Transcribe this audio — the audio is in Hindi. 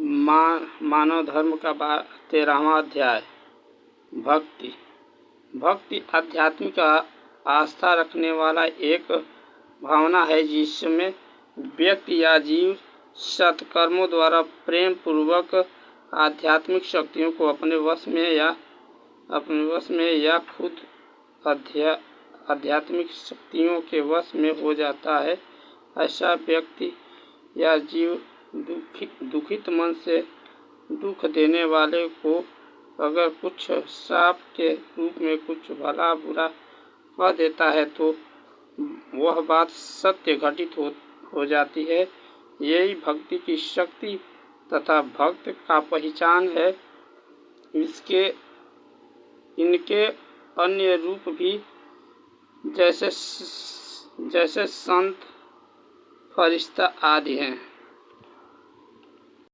मानव धर्म का 13वां अध्याय। भक्ति। भक्ति आध्यात्मिक आस्था रखने वाला एक भावना है जिसमें व्यक्ति या जीव सत्कर्मों द्वारा प्रेम पूर्वक आध्यात्मिक शक्तियों को अपने वश में या खुद आध्यात्मिक शक्तियों के वश में हो जाता है। ऐसा व्यक्ति या जीव दुखित मन से दुख देने वाले को अगर कुछ श्राप के रूप में कुछ भला बुरा कह देता है तो वह बात सत्य घटित हो जाती है। यही भक्ति की शक्ति तथा भक्त का पहचान है। इनके अन्य रूप भी जैसे संत, फरिश्ता आदि हैं।